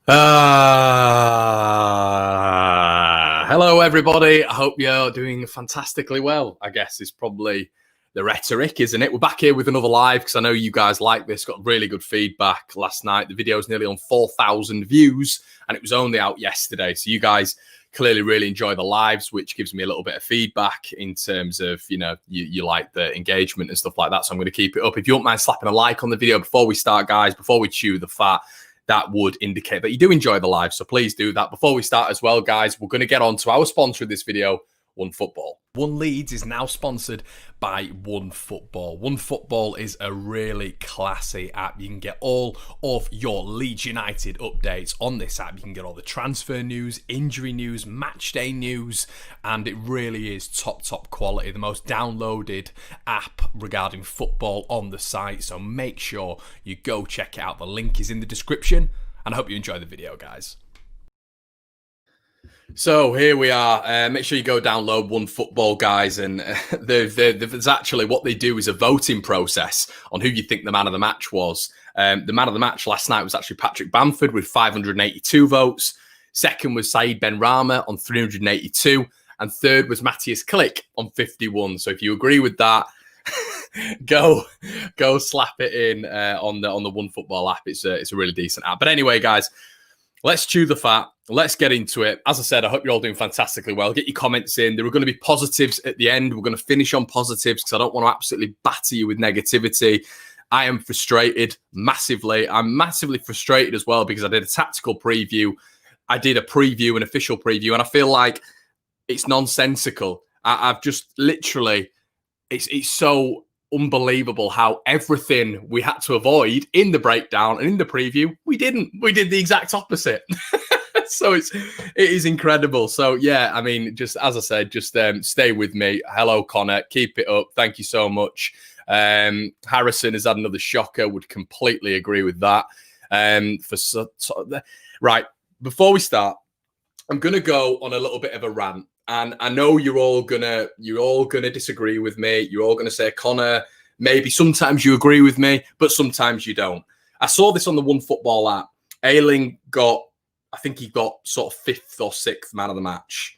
Hello, everybody. I hope you're doing fantastically well, I guess is probably the rhetoric, isn't it? We're back here with another live because I know you guys like this. Got really good feedback last night. The video's nearly on 4,000 views and it was only out yesterday. So you guys clearly really enjoy the lives, which gives me a little bit of feedback in terms of, you like the engagement and stuff like that. So I'm going to keep it up. If you don't mind slapping a like on the video before we start, guys, before we chew the fat, that would indicate that you do enjoy the live. So please do that. Before we start as well, guys, we're going to get on to our sponsor of this video, OneFootball. One Leeds is now sponsored by OneFootball. OneFootball is a really classy app. You can get all of your Leeds United updates on this app. You can get all the transfer news, injury news, match day news, and it really is top quality. The most downloaded app regarding football on the site. So make sure you go check it out. The link is in the description, and I hope you enjoy the video, guys. So here we are. Make sure you go download OneFootball, guys. And there's actually what they do is a voting process on who you think the man of the match was. The man of the match last night was actually Patrick Bamford with 582 votes. Second was Saeed Benrahma on 382. And third was Matthias Klick on 51. So if you agree with that, go slap it in on the OneFootball app. It's a really decent app. But anyway, guys, let's chew the fat. Let's get into it. As I said, I hope you're all doing fantastically well. Get your comments in. There are going to be positives at the end. We're going to finish on positives because I don't want to absolutely batter you with negativity. I am frustrated massively. I'm massively frustrated as well because I did a tactical preview. I did a preview, an official preview, and I feel like it's nonsensical. I've just literally, it's so unbelievable how everything we had to avoid in the breakdown and in the preview, we didn't. We did the exact opposite. So it is incredible. So yeah, I mean, just as I said, just stay with me. Hello, Connor. Keep it up. Thank you so much. Harrison has had another shocker. Would completely agree with that. Right, before we start, I'm gonna go on a little bit of a rant. And I know you're all gonna disagree with me. You're all gonna say, Connor, maybe sometimes you agree with me, but sometimes you don't. I saw this on the OneFootball app. Ayling I think he got sort of 5th or 6th man of the match.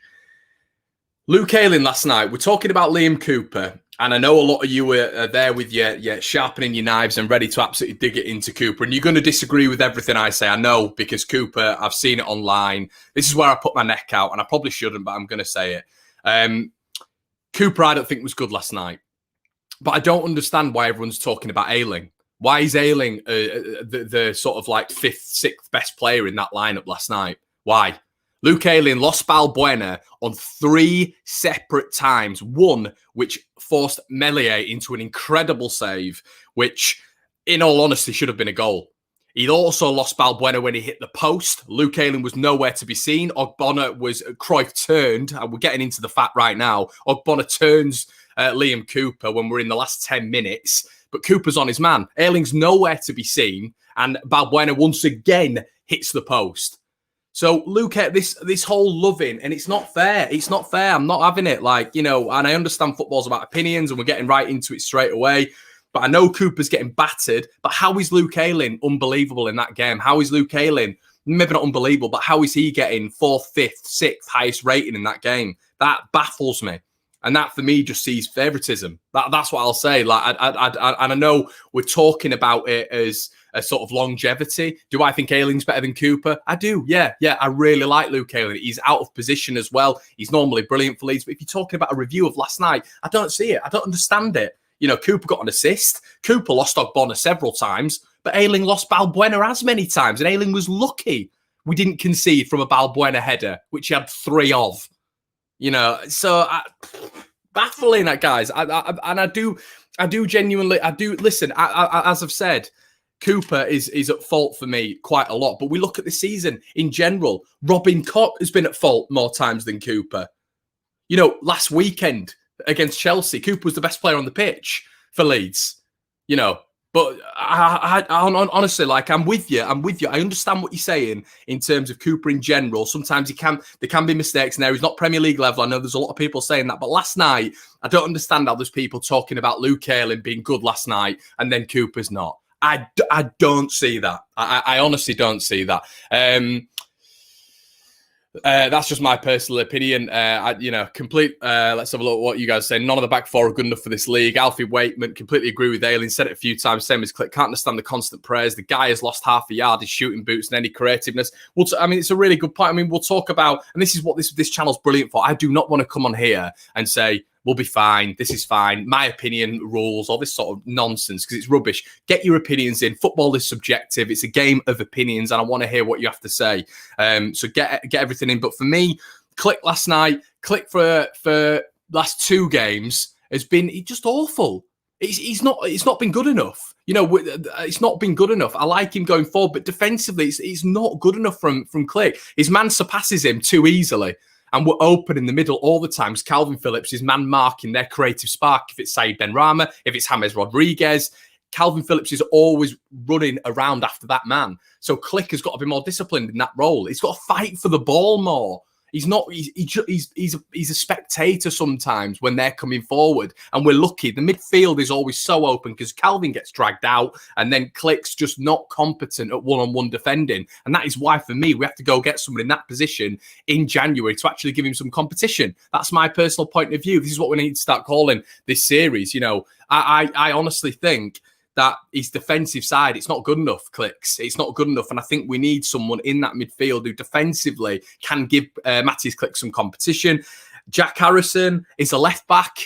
Luke Ayling last night, we're talking about Liam Cooper, and I know a lot of you are there with your sharpening your knives and ready to absolutely dig it into Cooper, and you're going to disagree with everything I say. I know, because Cooper, I've seen it online. This is where I put my neck out, and I probably shouldn't, but I'm going to say it. Cooper, I don't think was good last night, but I don't understand why everyone's talking about Ayling. Why is Ayling the sort of like 5th, 6th best player in that lineup last night? Why? Luke Ayling lost Balbuena on 3 separate times. One, which forced Meslier into an incredible save, which, in all honesty, should have been a goal. He also lost Balbuena when he hit the post. Luke Ayling was nowhere to be seen. Cruyff turned, and we're getting into the fact right now. Ogbonna turns Liam Cooper when we're in the last 10 minutes. But Cooper's on his man. Ayling's nowhere to be seen. And Balbuena once again hits the post. So Luke, this whole loving, and it's not fair. It's not fair. I'm not having it. And I understand football's about opinions and we're getting right into it straight away. But I know Cooper's getting battered. But how is Luke Ayling unbelievable in that game? How is Luke Ayling, maybe not unbelievable, but how is he getting 4th, 5th, 6th highest rating in that game? That baffles me. And that, for me, just sees favouritism. That's what I'll say. I know we're talking about it as a sort of longevity. Do I think Ayling's better than Cooper? I do. Yeah. I really like Luke Ayling. He's out of position as well. He's normally brilliant for Leeds. But if you're talking about a review of last night, I don't see it. I don't understand it. Cooper got an assist. Cooper lost Ogbonna several times. But Ayling lost Balbuena as many times. And Ayling was lucky we didn't concede from a Balbuena header, which he had 3 of. Baffling that, guys. I do genuinely, listen, as I've said, Cooper is at fault for me quite a lot. But we look at the season in general. Robin Koch has been at fault more times than Cooper. Last weekend against Chelsea, Cooper was the best player on the pitch for Leeds. But I honestly, I'm with you. I understand what you're saying in terms of Cooper in general. Sometimes there can be mistakes in there. He's not Premier League level. I know there's a lot of people saying that. But last night, I don't understand how there's people talking about Luke Ayling being good last night and then Cooper's not. I don't see that. I honestly don't see that. That's just my personal opinion. Let's have a look at what you guys say. None of the back four are good enough for this league. Alfie Waitman, completely agree with Aileen. Said it a few times. Same as Click. Can't understand the constant praise. The guy has lost half a yard. His shooting boots and any creativeness. It's a really good point. I mean, we'll talk about, and this is what this channel's brilliant for. I do not want to come on here and say, we'll be fine. This is fine. My opinion rules, all this sort of nonsense, because it's rubbish. Get your opinions in. Football is subjective. It's a game of opinions, and I want to hear what you have to say. So get everything in. But for me, Click last night, Click for last two games has been just awful. It's not been good enough. It's not been good enough. I like him going forward, but defensively, it's not good enough from Click. His man surpasses him too easily. And we're open in the middle all the time. Calvin Phillips is man marking their creative spark. If it's Said Benrahma, if it's James Rodriguez, Calvin Phillips is always running around after that man. So Click has got to be more disciplined in that role. He's got to fight for the ball more. He's not. He's a spectator sometimes when they're coming forward, and we're lucky. The midfield is always so open because Calvin gets dragged out, and then Click's just not competent at one-on-one defending, and that is why for me we have to go get someone in that position in January to actually give him some competition. That's my personal point of view. This is what we need to start calling this series. I honestly think that his defensive side, it's not good enough, Clicks. It's not good enough. And I think we need someone in that midfield who defensively can give Matty's Click some competition. Jack Harrison is a left back.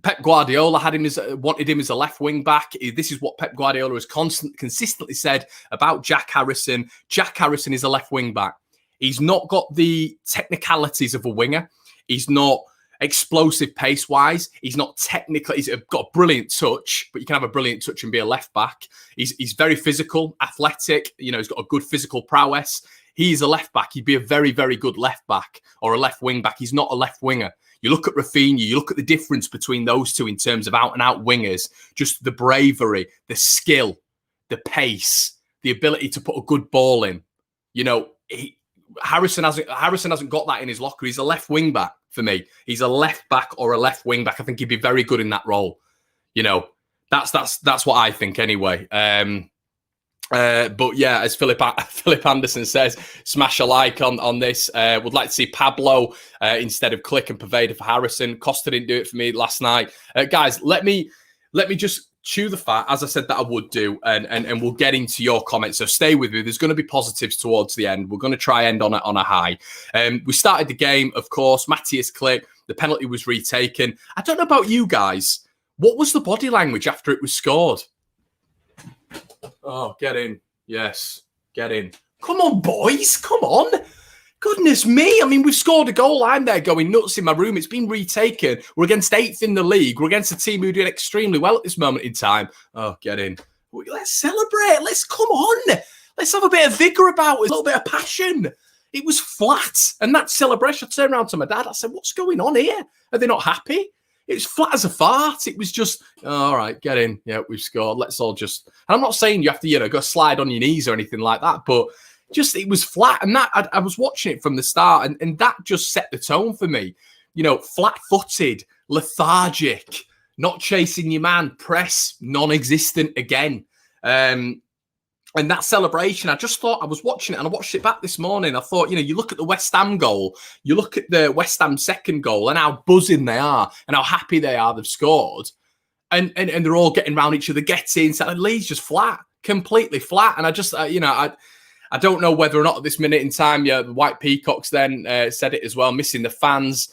Pep Guardiola wanted him as a left wing back. This is what Pep Guardiola has consistently said about Jack Harrison. Jack Harrison is a left wing back. He's not got the technicalities of a winger. He's not explosive pace-wise. He's not technical. He's got a brilliant touch, but you can have a brilliant touch and be a left back. He's very physical, athletic. He's got a good physical prowess. He's a left back. He'd be a very, very good left back or a left wing back. He's not a left winger. You look at Rafinha, you look at the difference between those two in terms of out-and-out wingers, just the bravery, the skill, the pace, the ability to put a good ball in. Harrison hasn't got that in his locker. He's a left wing back for me. He's a left back or a left wing back. I think he'd be very good in that role. That's what I think anyway. But yeah, as Philip Anderson says, smash a like on this. Would like to see Pablo instead of Click and Pervader for Harrison. Costa didn't do it for me last night. Guys, let me just chew the fat, as I said that I would do, and we'll get into your comments. So stay with me. There's going to be positives towards the end. We're going to try end on a high. We started the game, of course. Matthias Click, the penalty was retaken. I don't know about you guys. What was the body language after it was scored? Oh, get in. Yes, get in. Come on, boys. Come on. Goodness me. I mean, we've scored a goal. I'm there going nuts in my room. It's been retaken. We're against 8th in the league. We're against a team who did extremely well at this moment in time. Oh, get in. Let's celebrate. Let's come on. Let's have a bit of vigour about it, a little bit of passion. It was flat. And that celebration, I turned around to my dad. I said, what's going on here? Are they not happy? It's flat as a fart. It was just, all right, get in. Yeah, we've scored. Let's all just... And I'm not saying you have to, go slide on your knees or anything like that, but just it was flat. And that I was watching it from the start, and that just set the tone for me. Flat-footed, lethargic, not chasing your man, press, non-existent again. And that celebration, I just thought, I was watching it and I watched it back this morning. I thought, you look at the West Ham goal, you look at the West Ham second goal and how buzzing they are and how happy they are they've scored. And they're all getting around each other, getting, and Leeds just flat, completely flat. And I just, I don't know whether or not at this minute in time, the White Peacocks then said it as well, missing the fans.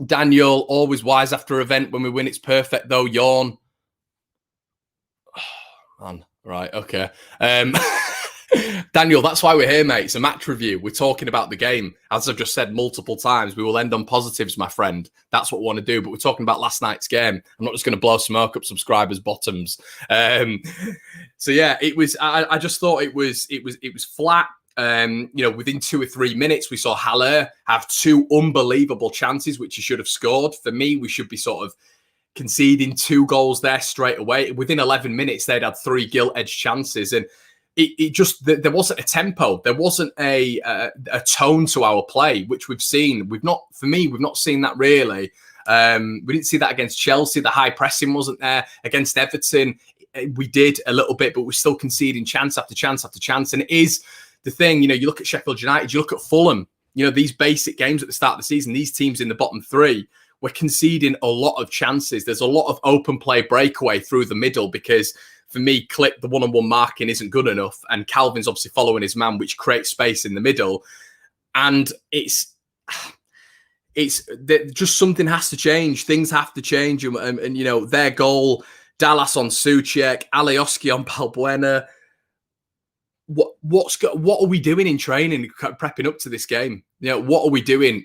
Daniel, always wise after event. When we win, it's perfect though, yawn. Man, right, okay. Daniel, that's why we're here, mate. It's a match review. We're talking about the game. As I've just said multiple times, we will end on positives, my friend. That's what we want to do. But we're talking about last night's game. I'm not just going to blow smoke up subscribers' bottoms. So yeah, it was. I just thought it was flat. Within 2 or 3 minutes, we saw Haller have 2 unbelievable chances, which he should have scored. For me, we should be sort of conceding 2 goals there straight away. Within 11 minutes, they'd had 3 gilt-edged chances. And it just, there wasn't a tempo. There wasn't a tone to our play, which we've seen. We've not seen that really. We didn't see that against Chelsea. The high pressing wasn't there. Against Everton, we did a little bit, but we're still conceding chance after chance after chance. And it is the thing, you look at Sheffield United, you look at Fulham, these basic games at the start of the season, these teams in the bottom three, we're conceding a lot of chances. There's a lot of open play breakaway through the middle because for me, Click, the one-on-one marking isn't good enough. And Calvin's obviously following his man, which creates space in the middle. And it's just something has to change. Things have to change. And their goal, Dallas on Souček, Alioski on Balbuena. What are we doing in training, prepping up to this game? What are we doing?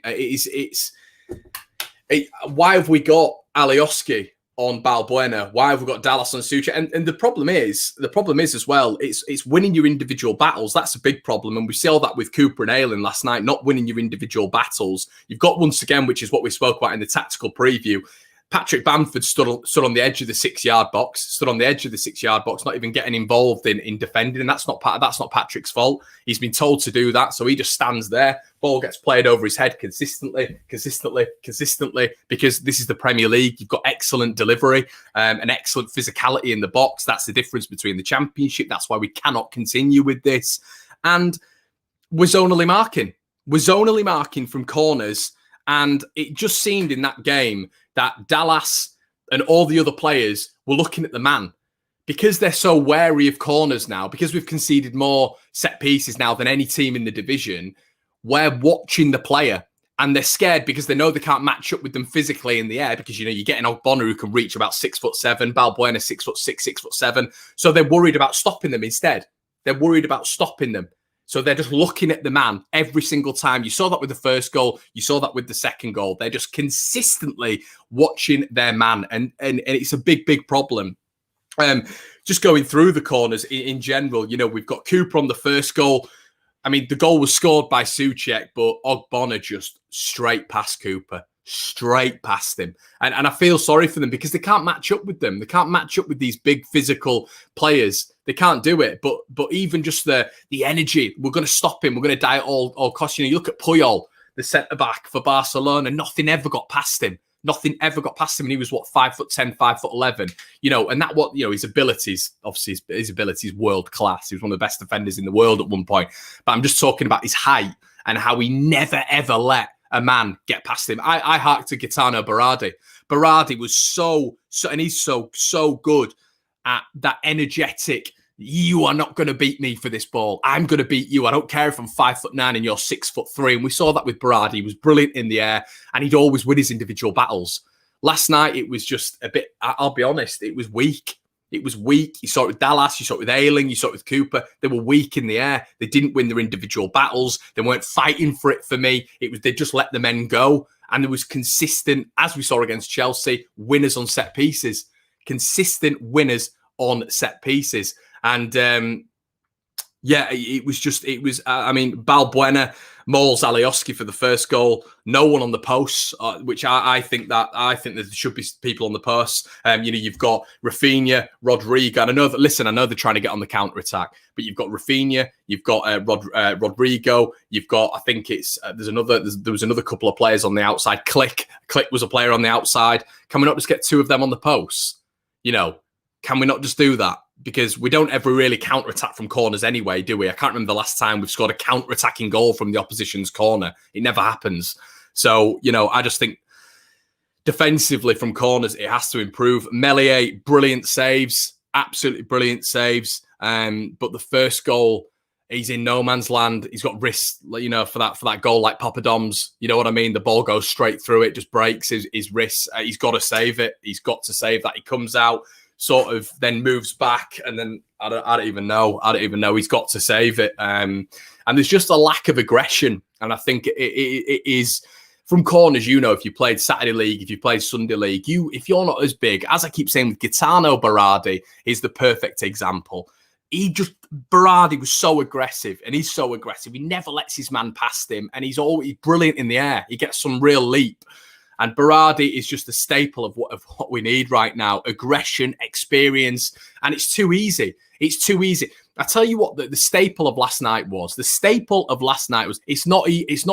Why have we got Alioski on Balbuena? Why have we got Dallas on Souček? And the problem is as well, it's winning your individual battles. That's a big problem. And we saw that with Cooper and Ayling last night, not winning your individual battles. You've got, once again, which is what we spoke about in the tactical preview, Patrick Bamford stood on the edge of the 6-yard box, not even getting involved in defending. And that's not Patrick's fault. He's been told to do that. So he just stands there. Ball gets played over his head consistently, because this is the Premier League. You've got excellent delivery and excellent physicality in the box. That's the difference between the Championship. That's why we cannot continue with this. And we're zonally marking from corners. And it just seemed in that game that Dallas and all the other players were looking at the man. Because they're so wary of corners now, because we've conceded more set pieces now than any team in the division, we're watching the player. And they're scared because they know they can't match up with them physically in the air because, you're getting Ogbonna who can reach about 6'7", Balbuena 6'6", 6'7". So they're worried about stopping them instead. So they're just looking at the man every single time. You saw that with the first goal. You saw that with the second goal. They're just consistently watching their man. And it's a big, big problem. Just going through the corners in general, we've got Cooper on the first goal. I mean, the goal was scored by Souček, but Ogbonna just straight past Cooper. Straight past him. And I feel sorry for them because they can't match up with them. They can't match up with these big physical players. They can't do it. But even just the energy, we're going to stop him. We're going to die at all costs. You look at Puyol, the centre-back for Barcelona, nothing ever got past him. And he was 5'10", 5'11", and that his abilities, obviously his abilities world class. He was one of the best defenders in the world at one point. But I'm just talking about his height and how he never ever let a man get past him. I hark to Gaetano Berardi. Berardi was so and he's so good at that energetic, you are not going to beat me for this ball. I'm going to beat you. I don't care if I'm 5'9" and you're 6'3". And we saw that with Berardi. He was brilliant in the air and he'd always win his individual battles. Last night, it was just a bit, I'll be honest, it was weak. You saw it with Dallas, you saw it with Ayling, you saw it with Cooper. They were weak in the air. They didn't win their individual battles. They weren't fighting for it for me. They just let the men go. And there was consistent, as we saw against Chelsea, winners on set pieces. Consistent winners on set pieces. And Balbuena mauls Alioski for the first goal. No one on the posts, which I think that there should be people on the posts. You've got Rafinha, Rodrigo. And I know they're trying to get on the counter attack, but you've got Rafinha, you've got Rodrigo, you've got, I think it's there was another couple of players on the outside. Click was a player on the outside. Can we not just get two of them on the posts? Can we not just do that? Because we don't ever really counter-attack from corners anyway, do we? I can't remember the last time we've scored a counter-attacking goal from the opposition's corner. It never happens. So, I just think defensively from corners, it has to improve. Meslier, brilliant saves, absolutely brilliant saves. But the first goal, he's in no man's land. He's got wrists, for that goal like Papadom's. You know what I mean? The ball goes straight through it, just breaks his wrists. He's got to save it. He's got to save that. He comes out, sort of then moves back, and then I don't even know. He's got to save it. And there's just a lack of aggression. And I think it is from corners, if you played Saturday League, if you played Sunday League, if you're not as big, as I keep saying with Gaetano Berardi, is the perfect example. Berardi was so aggressive, and he's so aggressive. He never lets his man past him, and he's always brilliant in the air. He gets some real leap. And Berardi is just a staple of what we need right now. Aggression, experience, and it's too easy. I tell you what, the staple of last night was. It's not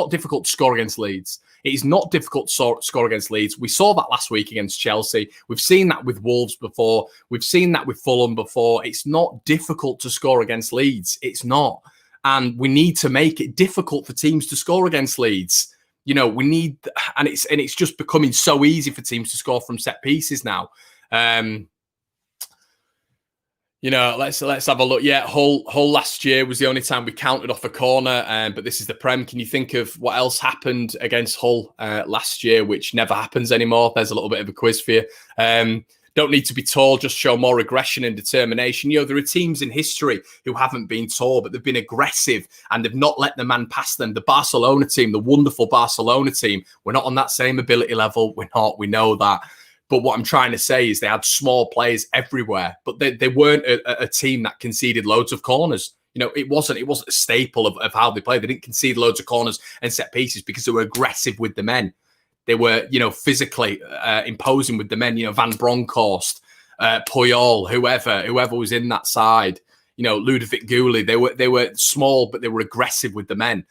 difficult to score against Leeds. It is not difficult to score against Leeds. We saw that last week against Chelsea. We've seen that with Wolves before. We've seen that with Fulham before. It's not difficult to score against Leeds. It's not. And we need to make it difficult for teams to score against Leeds. You know, we need, and it's just becoming so easy for teams to score from set pieces now. You know, let's have a look. Yeah, Hull last year was the only time we counted off a corner, but this is the Prem. Can you think of what else happened against Hull last year, which never happens anymore? There's a little bit of a quiz for you. Don't need to be tall, just show more aggression and determination. You know, there are teams in history who haven't been tall, but they've been aggressive and they've not let the man pass them. The Barcelona team, the wonderful Barcelona team, we're not on that same ability level. We're not. We know that. But what I'm trying to say is they had small players everywhere, but they weren't a team that conceded loads of corners. You know, it wasn't a staple of how they played. They didn't concede loads of corners and set pieces because they were aggressive with the men. They were, you know, physically imposing with the men. You know, Van Bronckhorst, Puyol, whoever was in that side. You know, Ludovic Goulet. They were small, but they were aggressive with the men.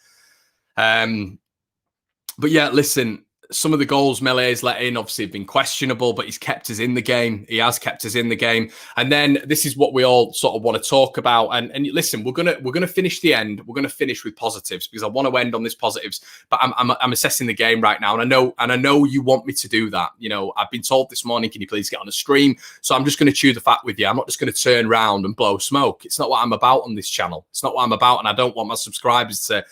But yeah, listen. Some of the goals Mele's let in obviously have been questionable, but he's kept us in the game. He has kept us in the game. And then this is what we all sort of want to talk about. And listen, we're gonna finish the end. We're gonna finish with positives because I want to end on this positives. But I'm assessing the game right now, and I know you want me to do that. You know, I've been told this morning, can you please get on the stream? So I'm just going to chew the fat with you. I'm not just going to turn around and blow smoke. It's not what I'm about on this channel. It's not what I'm about, and I don't want my subscribers to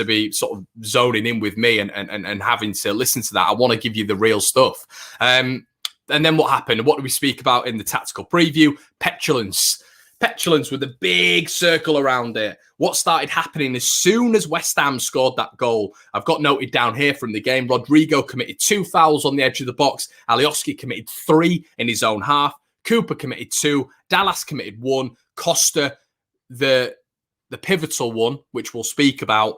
be sort of zoning in with me and having to listen to that. I want to give you the real stuff. And then what happened? What do we speak about in the tactical preview? Petulance. Petulance with a big circle around it. What started happening as soon as West Ham scored that goal? I've got noted down here from the game. Rodrigo committed 2 fouls on the edge of the box. Alioski committed 3 in his own half. Cooper committed 2. Dallas committed 1. Costa, the pivotal one, which we'll speak about,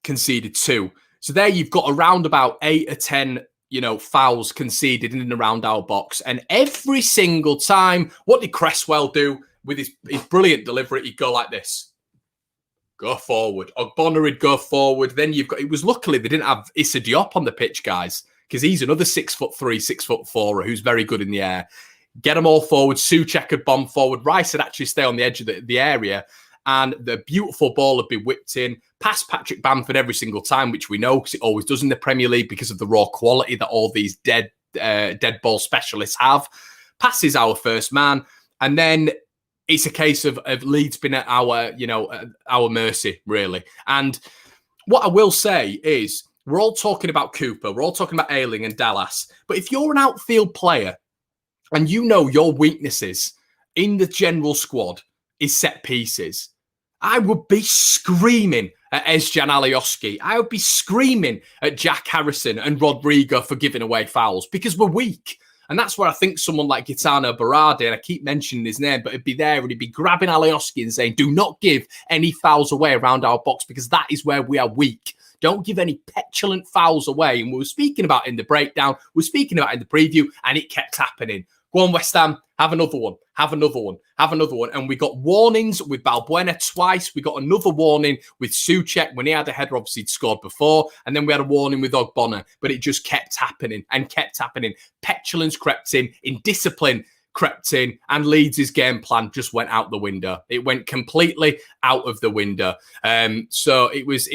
conceded 2. So there you've got around about 8 or 10, you know, fouls conceded in and around our box. And every single time, what did Cresswell do with his brilliant delivery? He'd go like this. Go forward. Ogbonna would go forward. Then it was luckily they didn't have Issa Diop on the pitch, guys, because he's another 6'3", 6'4" who's very good in the air. Get them all forward. Souček could bomb forward. Rice would actually stay on the edge of the area. And the beautiful ball would be whipped in, past Patrick Bamford every single time, which we know because it always does in the Premier League because of the raw quality that all these dead ball specialists have. Passes our first man, and then it's a case of Leeds being at our mercy, really. And what I will say is, we're all talking about Cooper, we're all talking about Ayling and Dallas, but if you're an outfield player and you know your weaknesses in the general squad is set pieces, I would be screaming at Ezcan Alioski. I would be screaming at Jack Harrison and Rodrigo for giving away fouls because we're weak. And that's where I think someone like Gaetano Berardi, and I keep mentioning his name, but he'd be there and he'd be grabbing Alioski and saying, do not give any fouls away around our box because that is where we are weak. Don't give any petulant fouls away. And we were speaking about in the breakdown, we were speaking about in the preview, and it kept happening. Go on, West Ham, have another one, have another one, have another one. And we got warnings with Balbuena twice. We got another warning with Souček when he had a header, obviously he'd scored before. And then we had a warning with Ogbonna, but it just kept happening and kept happening. Petulance crept in, indiscipline crept in, and Leeds' game plan just went out the window. It went completely out of the window. So it was.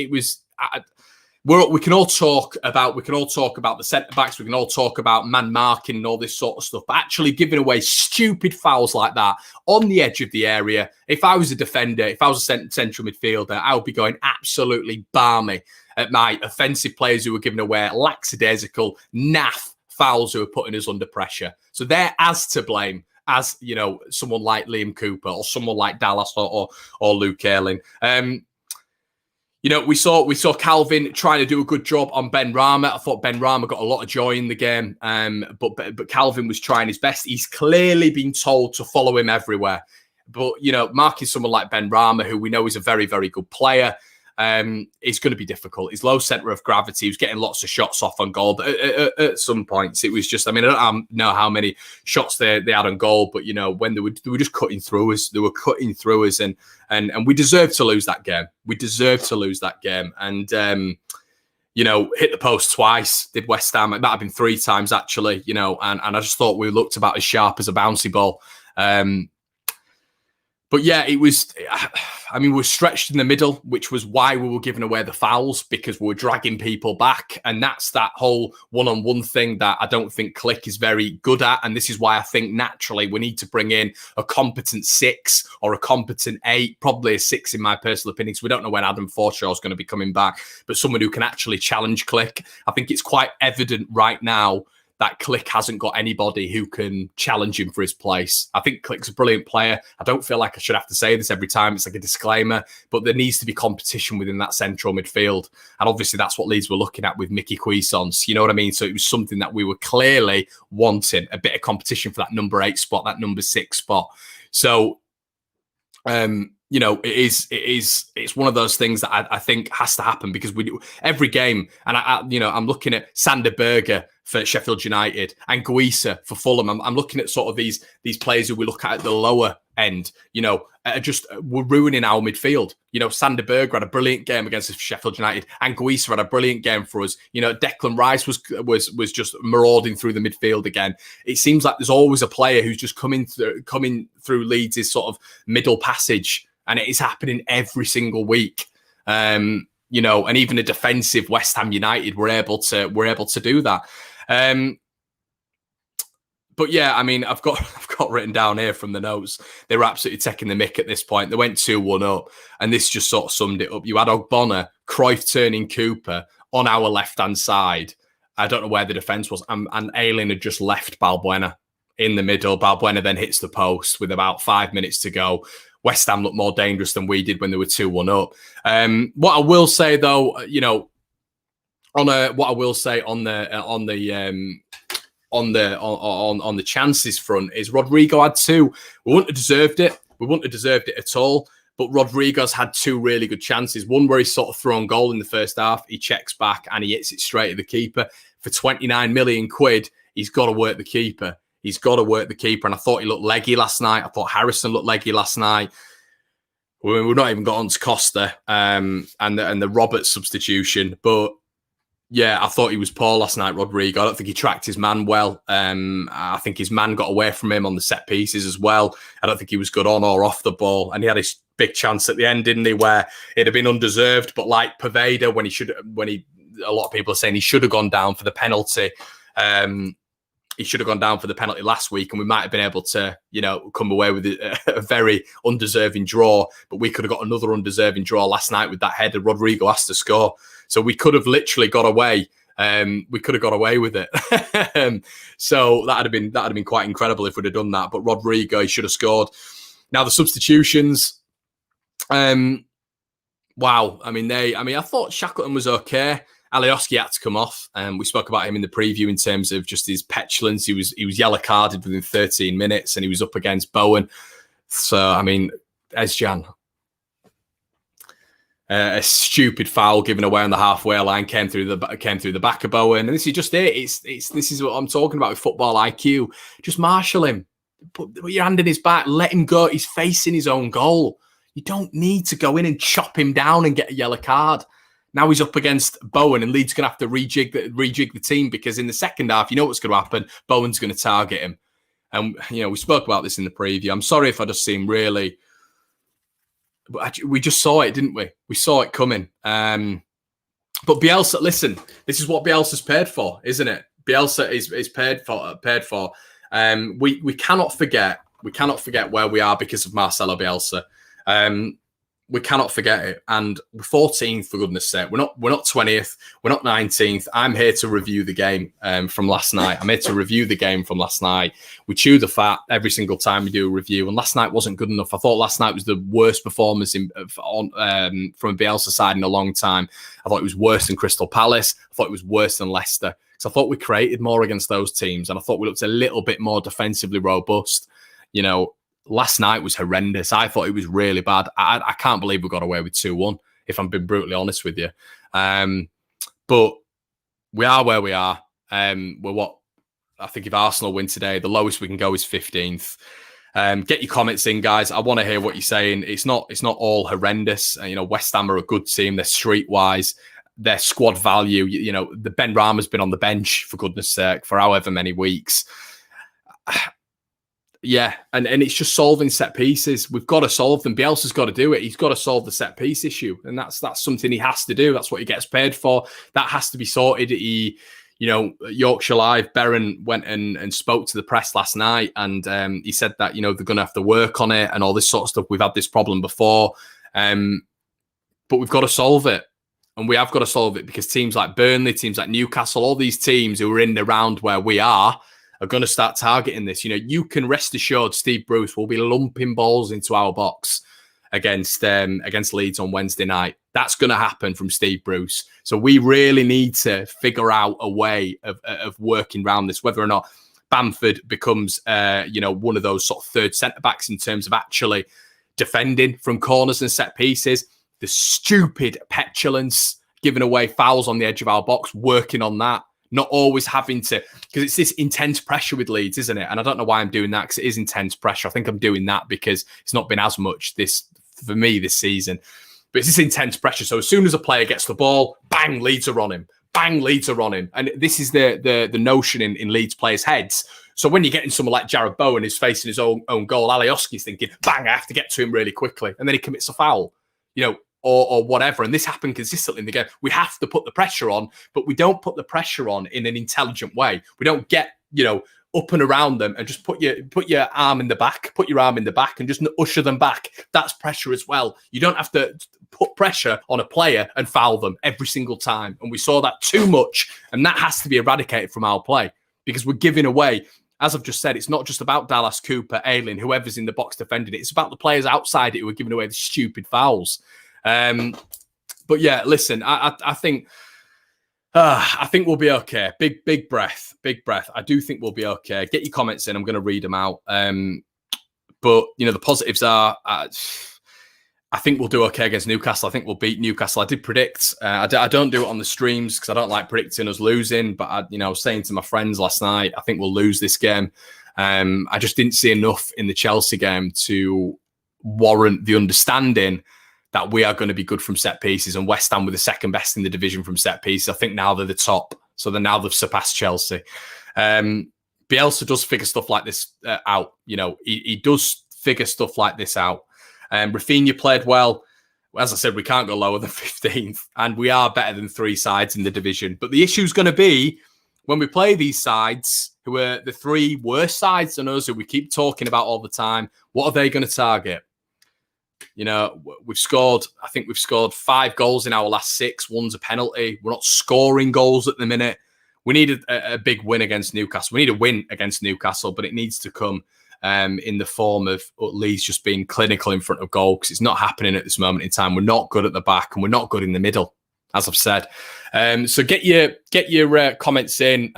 We can all talk about the centre backs. We can all talk about man marking and all this sort of stuff. But actually giving away stupid fouls like that on the edge of the area. If I was a defender, if I was a central midfielder, I would be going absolutely balmy at my offensive players who were giving away lackadaisical, naff fouls who are putting us under pressure. So they're as to blame as, you know, someone like Liam Cooper or someone like Dallas or Luke Ayling. You know, we saw Calvin trying to do a good job on Ben Rama. I thought Ben Rama got a lot of joy in the game, but Calvin was trying his best. He's clearly been told to follow him everywhere. But, you know, marking someone like Ben Rama, who we know is a very, very good player, is going to be difficult. His low centre of gravity, he was getting lots of shots off on goal. But at some points, it was just, I mean, I don't know how many shots they had on goal, but, you know, when they were just cutting through us, and we deserved to lose that game. We deserved to lose that game. And, hit the post twice, did West Ham. It might have been 3 times, actually, and I just thought we looked about as sharp as a bouncy ball. But yeah, it was, we were stretched in the middle, which was why we were giving away the fouls, because we were dragging people back. And that's that whole one-on-one thing that I don't think Klich is very good at. And this is why I think naturally we need to bring in a competent 6 or a competent 8, probably a 6 in my personal opinion, because we don't know when Adam Forshaw is going to be coming back, but someone who can actually challenge Klich. I think it's quite evident right now that Klich hasn't got anybody who can challenge him for his place. I think Klich's a brilliant player. I don't feel like I should have to say this every time. It's like a disclaimer, but there needs to be competition within that central midfield. And obviously that's what Leeds were looking at with Mickey Cuisance. You know what I mean? So it was something that we were clearly wanting, a bit of competition for that number 8 spot, that number 6 spot. So, it's one of those things that I think has to happen, because we do every game. And I'm looking at Sander Berge for Sheffield United and Guisa for Fulham. I'm looking at sort of these players who we look at the lower end, we're ruining our midfield. Sander Berge had a brilliant game against Sheffield United, and Guisa had a brilliant game for us. Declan Rice was just marauding through the midfield again. It seems like there's always a player who's just coming through Leeds' sort of middle passage, and it is happening every single week. And even a defensive West Ham United were able to do that. But yeah, I've got written down here from the notes, they were absolutely taking the mick at this point. They went 2-1 up, and this just sort of summed it up. You had Ogbonna, Cruyff turning Cooper on our left-hand side. I don't know where the defence was. And Ayling had just left Balbuena in the middle. Balbuena then hits the post with about 5 minutes to go. West Ham looked more dangerous than we did when they were 2-1 up. What I will say, though, on the chances front is Rodrigo had 2. We wouldn't have deserved it. We wouldn't have deserved it at all. But Rodrigo's had 2 really good chances. One where he's sort of thrown goal in the first half. He checks back and he hits it straight at the keeper. For 29 million quid, he's got to work the keeper. He's got to work the keeper. And I thought he looked leggy last night. I thought Harrison looked leggy last night. We've not even got on to Costa and the Roberts substitution. But yeah, I thought he was poor last night, Rodrigo. I don't think he tracked his man well. I think his man got away from him on the set pieces as well. I don't think he was good on or off the ball. And he had his big chance at the end, didn't he, where it had been undeserved. But like Poveda, a lot of people are saying he should have gone down for the penalty. He should have gone down for the penalty last week, and we might have been able to, come away with a very undeserving draw. But we could have got another undeserving draw last night with that header. Rodrigo has to score. So we could have literally got away. We could have got away with it. So that'd have been quite incredible if we'd have done that. But Rodrigo, he should have scored. Now the substitutions. Wow. I thought Shackleton was okay. Alioski had to come off. We spoke about him in the preview in terms of just his petulance. He was yellow carded within 13 minutes, and he was up against Bowen. So Ezcan. A stupid foul given away on the halfway line came through the back of Bowen, and this is just it. This is what I'm talking about with football IQ. Just marshal him, put your hand in his back, let him go. He's facing his own goal. You don't need to go in and chop him down and get a yellow card. Now he's up against Bowen, and Leeds going to have to rejig the team, because in the second half, you know what's going to happen. Bowen's going to target him, and we spoke about this in the preview. I'm sorry if I just seem really. We just saw it, didn't we? We saw it coming. But Bielsa, listen, this is what Bielsa's paid for, isn't it? Bielsa is paid for. We cannot forget where we are because of Marcelo Bielsa. We cannot forget it. And we're 14th, for goodness sake. We're not 20th. We're not 19th. I'm here to review the game from last night. We chew the fat every single time we do a review. And last night wasn't good enough. I thought last night was the worst performance from a Bielsa side in a long time. I thought it was worse than Crystal Palace. I thought it was worse than Leicester. So I thought we created more against those teams. And I thought we looked a little bit more defensively robust. Last night was horrendous. I thought it was really bad. I can't believe we got away with 2-1, if I'm being brutally honest with you. But we are where we are. I think if Arsenal win today, the lowest we can go is 15th. Get your comments in, guys. I want to hear what you're saying. It's not all horrendous. West Ham are a good team. They're streetwise. their squad value. You know, the Ben Rama's been on the bench, for goodness sake, for however many weeks. Yeah, and it's just solving set pieces. We've got to solve them. Bielsa's got to do it. He's got to solve the set piece issue, and that's something he has to do. That's what he gets paid for. That has to be sorted. Yorkshire Live, Berren went and spoke to the press last night, and he said that, you know, they're going to have to work on it and all this sort of stuff. We've had this problem before, but we've got to solve it. And we have got to solve it because teams like Burnley, teams like Newcastle, all these teams who are in the round where we are going to start targeting this. You know, you can rest assured Steve Bruce will be lumping balls into our box against Leeds on Wednesday night. That's going to happen from Steve Bruce. So we really need to figure out a way of working around this, whether or not Bamford becomes, one of those sort of third centre-backs in terms of actually defending from corners and set pieces. The stupid petulance, giving away fouls on the edge of our box, working on that. Not always having to, because it's this intense pressure with Leeds, isn't it? And I don't know why I'm doing that, because it is intense pressure. I think I'm doing that because it's not been as much for me this season. But it's this intense pressure. So as soon as a player gets the ball, bang, Leeds are on him. Bang, Leeds are on him. And this is the notion in Leeds players' heads. So when you're getting someone like Jared Bowen who's facing his own goal, Alioski's thinking, bang, I have to get to him really quickly. And then he commits a foul, you know, or whatever. And this happened consistently in the game. We have to put the pressure on, but we don't put the pressure on in an intelligent way. We don't get, you know, up and around them and just put your arm in the back, and just usher them back. That's pressure as well. You don't have to put pressure on a player and foul them every single time. And we saw that too much. And that has to be eradicated from our play, because we're giving away, as I've just said, it's not just about Dallas, Cooper, Ayling, whoever's in the box defending it. It's about the players outside it who are giving away the stupid fouls. But yeah, listen, I think we'll be okay. Big breath. I do think we'll be okay. Get your comments in. I'm going to read them out. But you know, the positives are, I think we'll do okay against Newcastle. I think we'll beat Newcastle. I did predict. I don't do it on the streams because I don't like predicting us losing. But I was saying to my friends last night, I think we'll lose this game. I just didn't see enough in the Chelsea game to warrant the understanding that we are going to be good from set pieces, and West Ham were the second best in the division from set pieces. I think now they're the top. So they've surpassed Chelsea. Bielsa does figure stuff like this out. You know, he does figure stuff like this out. Rafinha played well. As I said, we can't go lower than 15th, and we are better than three sides in the division. But the issue is going to be when we play these sides, who are the three worst sides than us, who we keep talking about all the time, what are they going to target? You know, I think we've scored 5 goals in our last 6. One's a penalty. We're not scoring goals at the minute. We need a big win against Newcastle. We need a win against Newcastle, but it needs to come in the form of at least just being clinical in front of goal, because it's not happening at this moment in time. We're not good at the back and we're not good in the middle, as I've said. So get your comments in.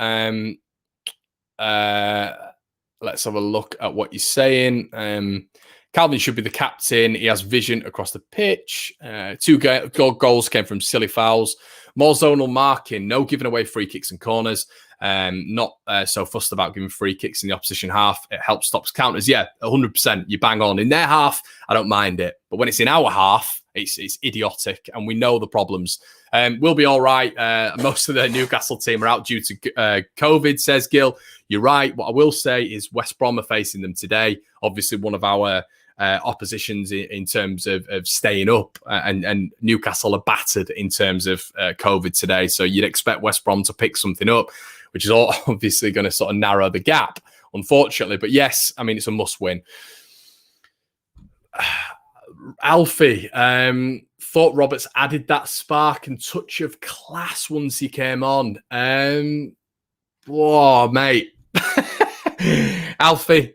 Let's have a look at what you're saying. Calvin should be the captain. He has vision across the pitch. 2 goals came from silly fouls. More zonal marking. No giving away free kicks and corners. Not so fussed about giving free kicks in the opposition half. It helps stops counters. Yeah, 100%. You bang on. In their half, I don't mind it. But when it's in our half, it's idiotic. And we know the problems. We'll be all right. Most of the Newcastle team are out due to COVID, says Gil. You're right. What I will say is West Brom are facing them today. Obviously, one of our oppositions in terms of staying up, and Newcastle are battered in terms of COVID today. So you'd expect West Brom to pick something up, which is all obviously going to sort of narrow the gap, unfortunately. But yes, I mean, it's a must win. Alfie, thought Roberts added that spark and touch of class once he came on. Whoa, mate. Alfie,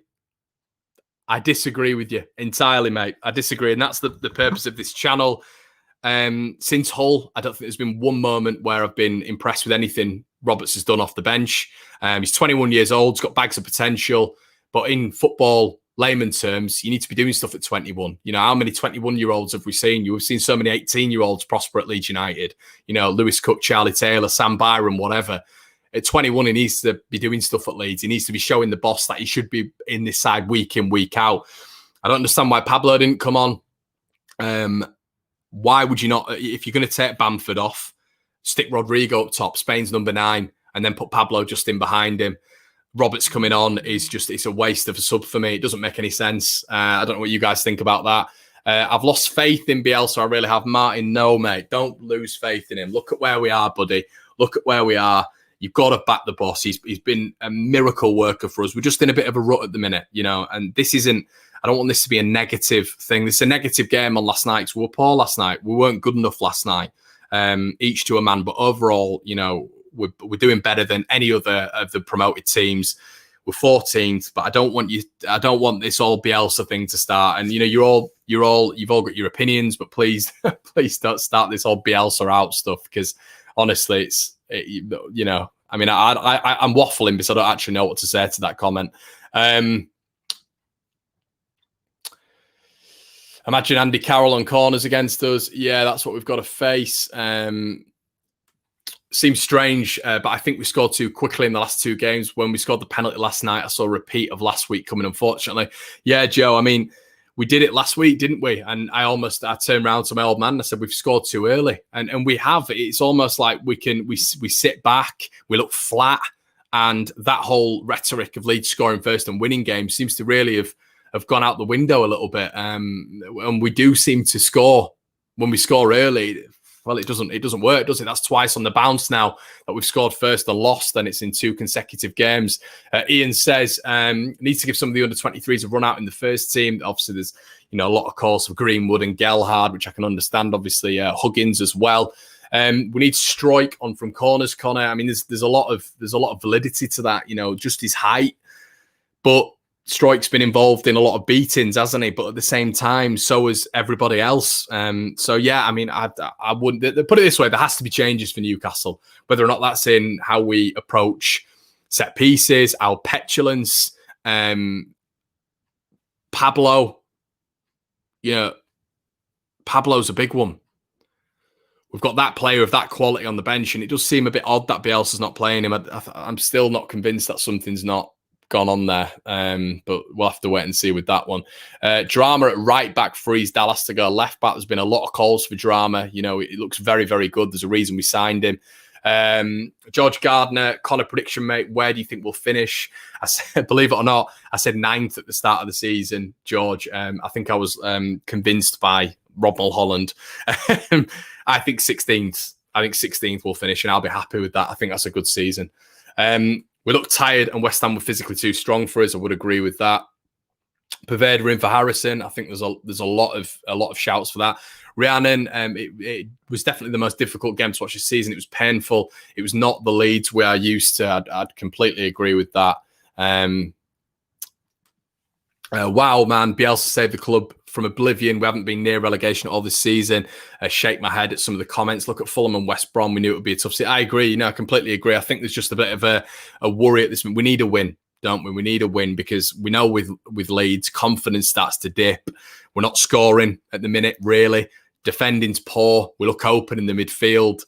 I disagree with you entirely, mate. I disagree. And that's the purpose of this channel. Since Hull, I don't think there's been one moment where I've been impressed with anything Roberts has done off the bench. He's 21 years old. He's got bags of potential. But in football, layman terms, you need to be doing stuff at 21. You know, how many 21-year-olds have we seen? You've seen so many 18-year-olds prosper at Leeds United. You know, Lewis Cook, Charlie Taylor, Sam Byron, whatever. At 21, he needs to be doing stuff at Leeds. He needs to be showing the boss that he should be in this side week in, week out. I don't understand why Pablo didn't come on. Why would you not? If you're going to take Bamford off, stick Rodrigo up top, Spain's number 9, and then put Pablo just in behind him. Roberts coming on it's a waste of a sub for me. It doesn't make any sense. I don't know what you guys think about that. I've lost faith in Bielsa. I really have. Martin, no, mate. Don't lose faith in him. Look at where we are, buddy. Look at where we are. You've got to back the boss. He's been a miracle worker for us. We're just in a bit of a rut at the minute, and this isn't, I don't want this to be a negative thing. This is a negative game on last night because we were poor last night. We weren't good enough last night, each to a man. But overall, we're doing better than any other of the promoted teams. We're 14th, but I don't want this all Bielsa thing to start. And you've all got your opinions, but please, please don't start this all Bielsa out stuff, because honestly, I'm waffling because I don't actually know what to say to that comment. Imagine Andy Carroll on corners against us. Yeah, that's what we've got to face. Seems strange, but I think we scored too quickly in the last 2 games. When we scored the penalty last night, I saw a repeat of last week coming, unfortunately. Yeah, Joe, I mean, we did it last week, didn't we? And I turned around to my old man and I said, we've scored too early. And we have. It's almost like we sit back, we look flat, and that whole rhetoric of Leeds scoring first and winning games seems to really have gone out the window a little bit. And we do seem to score when we score early. Well, it doesn't work, does it? That's twice on the bounce now that we've scored first and lost, and it's in 2 consecutive games. Ian says needs to give some of the under-23s a run out in the first team. Obviously, there's a lot of calls for Greenwood and Gelhardt, which I can understand. Obviously, Huggins as well. We need Strike on from corners, Connor. I mean, there's a lot of validity to that. Just his height, but Strike's been involved in a lot of beatings, hasn't he? But at the same time, so has everybody else. So yeah, I mean, I wouldn't put it this way: there has to be changes for Newcastle, whether or not that's in how we approach set pieces, our petulance. Pablo, Pablo's a big one. We've got that player of that quality on the bench, and it does seem a bit odd that Bielsa's not playing him. I'm still not convinced that something's not gone on there, but we'll have to wait and see with that one. Drama at right back frees Dallas to go left back. There's been a lot of calls for Drama. It looks very, very good. There's a reason we signed him. George Gardner, Connor, prediction, mate. Where do you think we'll finish? I said, believe it or not, I said 9th at the start of the season, George. I think I was convinced by Rob Mulholland. I think 16th. I think 16th will finish, and I'll be happy with that. I think that's a good season. We look tired, and West Ham were physically too strong for us. I would agree with that. Pavard in for Harrison. I think there's a lot of shouts for that. Rhiannon, it was definitely the most difficult game to watch this season. It was painful. It was not the Leeds we are used to. I'd completely agree with that. Wow, man. Bielsa saved the club from oblivion. We haven't been near relegation all this season. Shake my head at some of the comments. Look at Fulham and West Brom. We knew it would be a tough season. I agree. I completely agree. I think there's just a bit of a worry at this moment. We need a win, don't we? We need a win, because we know with Leeds, confidence starts to dip. We're not scoring at the minute, really. Defending's poor. We look open in the midfield.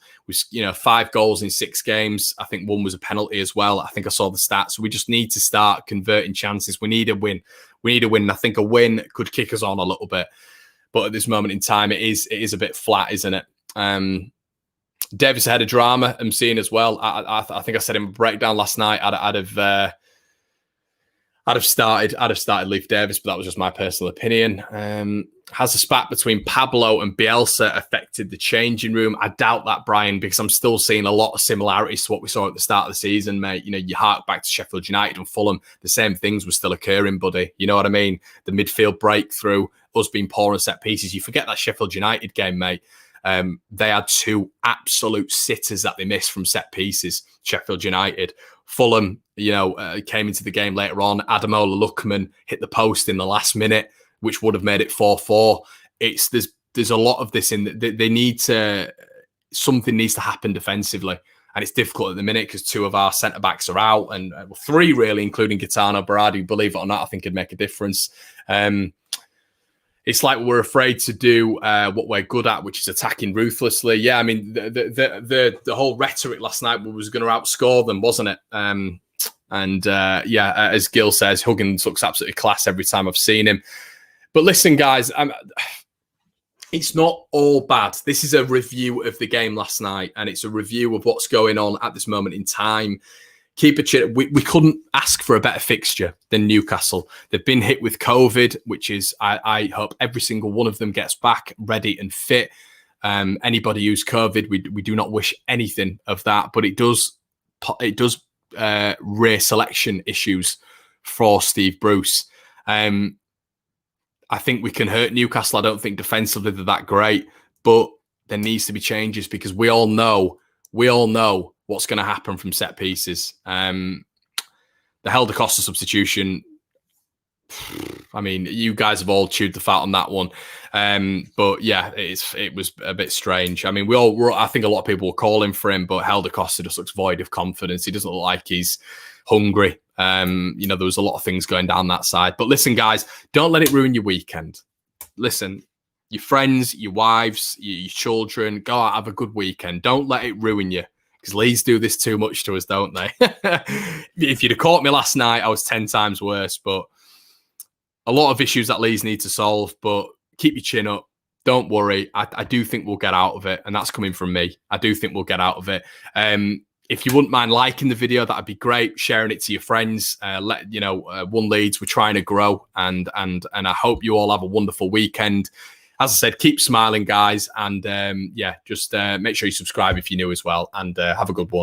5 goals in 6 games. I think 1 was a penalty as well. I think I saw the stats. So we just need to start converting chances. We need a win. We need a win. And I think a win could kick us on a little bit. But at this moment in time, it is a bit flat, isn't it? Davis had a drama, I'm seeing as well. I think I said in a breakdown last night, I'd have started Leif Davis, but that was just my personal opinion. Has the spat between Pablo and Bielsa affected the changing room? I doubt that, Brian, because I'm still seeing a lot of similarities to what we saw at the start of the season, mate. You hark back to Sheffield United and Fulham, the same things were still occurring, buddy. You know what I mean? The midfield breakthrough, us being poor on set pieces. You forget that Sheffield United game, mate. They had 2 absolute sitters that they missed from set pieces, Sheffield United. Fulham, came into the game later on. Adamola Lookman hit the post in the last minute, which would have made it 4-4. There's a lot of this in. They need to. Something needs to happen defensively, and it's difficult at the minute because 2 of our centre backs are out, and 3 really, including Gaetano Berardi. Believe it or not, I think it'd make a difference. It's like we're afraid to do what we're good at, which is attacking ruthlessly. Yeah, I mean the whole rhetoric last night was going to outscore them, wasn't it? As Gil says, Huggins looks absolutely class every time I've seen him. But listen, guys, It's not all bad. This is a review of the game last night, and it's a review of what's going on at this moment in time. Keep a chin. We couldn't ask for a better fixture than Newcastle. They've been hit with COVID, which is, I hope every single one of them gets back ready and fit. Anybody who's COVID, we do not wish anything of that, but it does raise selection issues for Steve Bruce. I think we can hurt Newcastle. I don't think defensively they're that great, but there needs to be changes because we all know what's going to happen from set pieces. The Helder Costa substitution, I mean, you guys have all chewed the fat on that one. But yeah, it was a bit strange. I mean, I think a lot of people were calling for him, but Helder Costa just looks void of confidence. He doesn't look like he's hungry. There was a lot of things going down that side. But listen, guys, don't let it ruin your weekend. Listen, your friends, your wives, your children, go out, have a good weekend. Don't let it ruin you, because Leeds do this too much to us, don't they? If you'd have caught me last night, I was 10 times worse. But a lot of issues that Leeds need to solve, but keep your chin up. Don't worry. I do think we'll get out of it, and that's coming from me. I do think we'll get out of it. If you wouldn't mind liking the video, that'd be great. Sharing it to your friends. One Leeds, we're trying to grow, and I hope you all have a wonderful weekend. As I said, keep smiling, guys, and just make sure you subscribe if you're new as well, and have a good one.